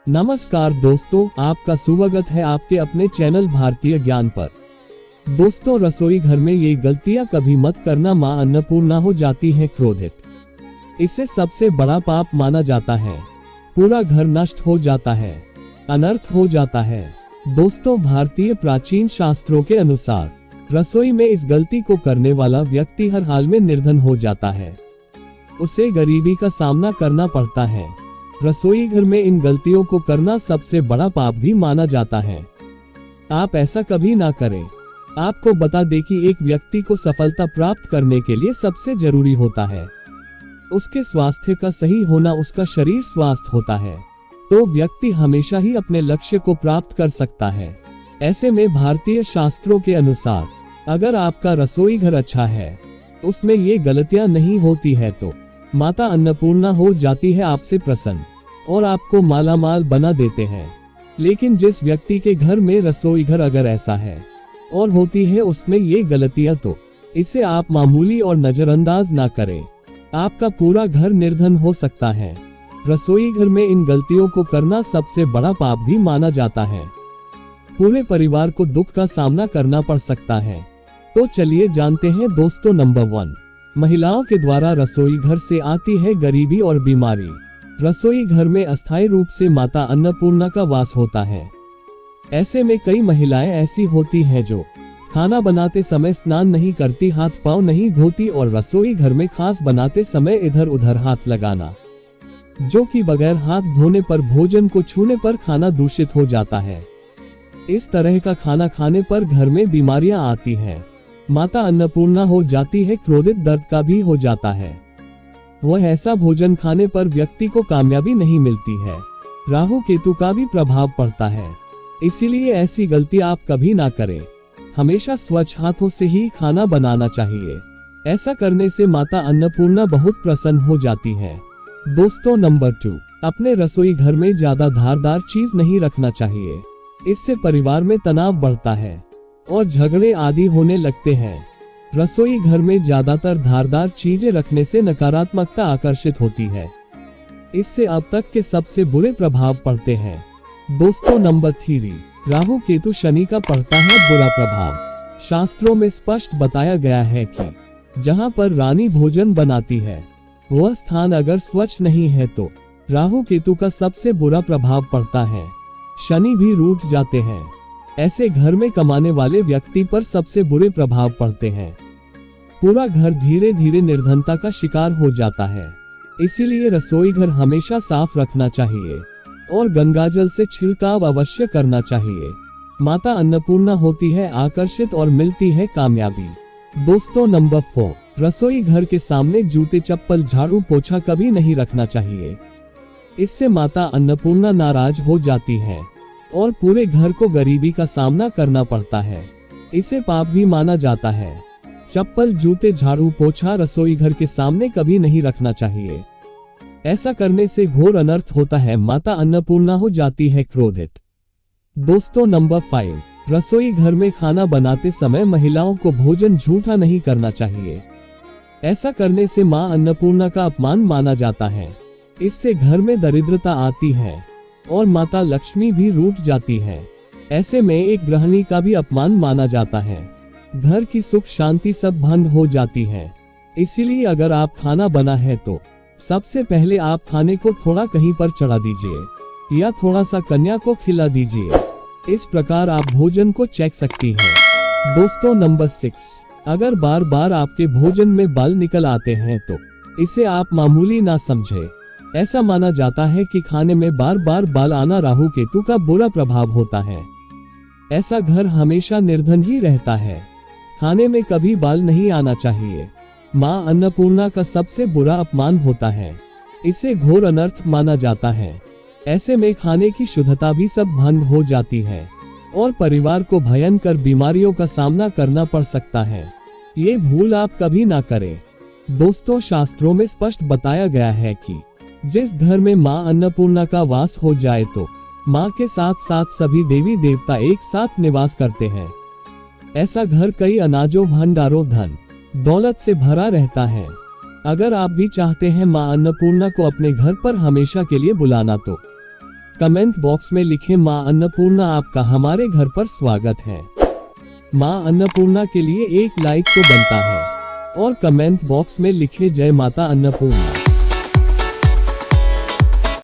नमस्कार दोस्तों, आपका स्वागत है आपके अपने चैनल भारतीय ज्ञान पर। दोस्तों, रसोई घर में ये गलतियां कभी मत करना। मां अन्नपूर्णा हो जाती है क्रोधित। इसे सबसे बड़ा पाप माना जाता है। पूरा घर नष्ट हो जाता है, अनर्थ हो जाता है। दोस्तों, भारतीय प्राचीन शास्त्रों के अनुसार रसोई में इस गलती को करने वाला व्यक्ति हर हाल में निर्धन हो जाता है। उसे गरीबी का सामना करना पड़ता है। रसोई घर में इन गलतियों को करना सबसे बड़ा पाप भी माना जाता है। आप ऐसा कभी ना करें। आपको बता दें कि एक व्यक्ति को सफलता प्राप्त करने के लिए सबसे जरूरी होता है उसके स्वास्थ्य का सही होना। उसका शरीर स्वस्थ होता है तो व्यक्ति हमेशा ही अपने लक्ष्य को प्राप्त कर सकता है। ऐसे में भारतीय शास्त्रों के अनुसार अगर आपका रसोई घर अच्छा है, उसमें ये गलतियां नहीं होती है, तो माता अन्नपूर्णा हो जाती है आपसे प्रसन्न और आपको मालामाल बना देते हैं। लेकिन जिस व्यक्ति के घर में रसोई घर अगर ऐसा है और होती है उसमें ये गलतियां, तो इसे आप मामूली और नजरअंदाज ना करें। आपका पूरा घर निर्धन हो सकता है। रसोई घर में इन गलतियों को करना सबसे बड़ा पाप भी माना जाता है। पूरे परिवार को दुख का सामना करना पड़ सकता है। तो चलिए जानते हैं दोस्तों। नंबर 1, महिलाओं के द्वारा रसोई घर से आती है गरीबी और बीमारी। रसोई घर में अस्थायी रूप से माता अन्नपूर्णा का वास होता है। ऐसे में कई महिलाएं ऐसी होती हैं जो खाना बनाते समय स्नान नहीं करती, हाथ पांव नहीं धोती और रसोई घर में खास बनाते समय इधर उधर हाथ लगाना, जो कि बगैर हाथ धोने पर भोजन को छूने पर खाना दूषित हो जाता है। इस तरह का खाना खाने पर घर में बीमारियां आती हैं। माता अन्नपूर्णा हो जाती है क्रोधित, दर्द का भी हो जाता है। वह ऐसा भोजन खाने पर व्यक्ति को कामयाबी नहीं मिलती है। राहु केतु का भी प्रभाव पड़ता है। इसीलिए ऐसी गलती आप कभी ना करें। हमेशा स्वच्छ हाथों से ही खाना बनाना चाहिए। ऐसा करने से माता अन्नपूर्णा बहुत प्रसन्न हो जाती है। दोस्तों, नंबर 2, अपने रसोई घर में ज्यादा धारदार चीज नहीं रखना चाहिए। इससे परिवार में तनाव बढ़ता है और झगड़े आदि होने लगते हैं। रसोई घर में ज्यादातर धारदार चीजें रखने से नकारात्मकता आकर्षित होती है। इससे अब तक के सबसे बुरे प्रभाव पड़ते हैं। दोस्तों, नंबर 3, राहु केतु शनि का पड़ता है बुरा प्रभाव। शास्त्रों में स्पष्ट बताया गया है कि जहां पर रानी भोजन बनाती है, वह स्थान अगर स्वच्छ नहीं है तो राहु केतु का सबसे बुरा प्रभाव पड़ता है। शनि भी रूठ जाते हैं। ऐसे घर में कमाने वाले व्यक्ति पर सबसे बुरे प्रभाव पड़ते हैं। पूरा घर धीरे धीरे निर्धनता का शिकार हो जाता है। इसीलिए रसोई घर हमेशा साफ रखना चाहिए और गंगाजल से छिड़काव अवश्य करना चाहिए। माता अन्नपूर्णा होती है आकर्षित और मिलती है कामयाबी। दोस्तों, नंबर 4, रसोई घर के सामने जूते, चप्पल, झाड़ू, पोछा कभी नहीं रखना चाहिए। इससे माता अन्नपूर्णा नाराज हो जाती है और पूरे घर को गरीबी का सामना करना पड़ता है। इसे पाप भी माना जाता है। चप्पल, जूते, झाड़ू, पोछा रसोई घर के सामने कभी नहीं रखना चाहिए। ऐसा करने से घोर अनर्थ होता है। माता अन्नपूर्णा हो जाती है क्रोधित। दोस्तों, नंबर 5, रसोई घर में खाना बनाते समय महिलाओं को भोजन झूठा नहीं करना चाहिए। ऐसा करने से मां अन्नपूर्णा का अपमान माना जाता है। इससे घर में दरिद्रता आती है और माता लक्ष्मी भी रूठ जाती है। ऐसे में एक गृहिणी का भी अपमान माना जाता है। घर की सुख शांति सब भंग हो जाती है। इसीलिए अगर आप खाना बना है तो सबसे पहले आप खाने को थोड़ा कहीं पर चढ़ा दीजिए या थोड़ा सा कन्या को खिला दीजिए। इस प्रकार आप भोजन को चेक सकती हैं। दोस्तों, नंबर 6, अगर बार बार आपके भोजन में बाल निकल आते हैं तो इसे आप मामूली ना समझे। ऐसा माना जाता है कि खाने में बार बार बाल आना राहु केतु का बुरा प्रभाव होता है। ऐसा घर हमेशा निर्धन ही रहता है। खाने में कभी बाल नहीं आना चाहिए। मां अन्नपूर्णा का सबसे बुरा अपमान होता है। इसे घोर अनर्थ माना जाता है। ऐसे में खाने की शुद्धता भी सब भंग हो जाती है और परिवार को भयंकर बीमारियों का सामना करना पड़ सकता है। ये भूल आप कभी ना करें। दोस्तों, शास्त्रों में स्पष्ट बताया गया है कि जिस घर में मां अन्नपूर्णा का वास हो जाए तो मां के साथ साथ सभी देवी देवता एक साथ निवास करते हैं। ऐसा घर कई अनाजों, भंडारों, धन दौलत से भरा रहता है। अगर आप भी चाहते हैं मां अन्नपूर्णा को अपने घर पर हमेशा के लिए बुलाना, तो कमेंट बॉक्स में लिखें मां अन्नपूर्णा आपका हमारे घर पर स्वागत है। मां अन्नपूर्णा के लिए एक लाइक तो बनता है और कमेंट बॉक्स में लिखें जय माता अन्नपूर्णा।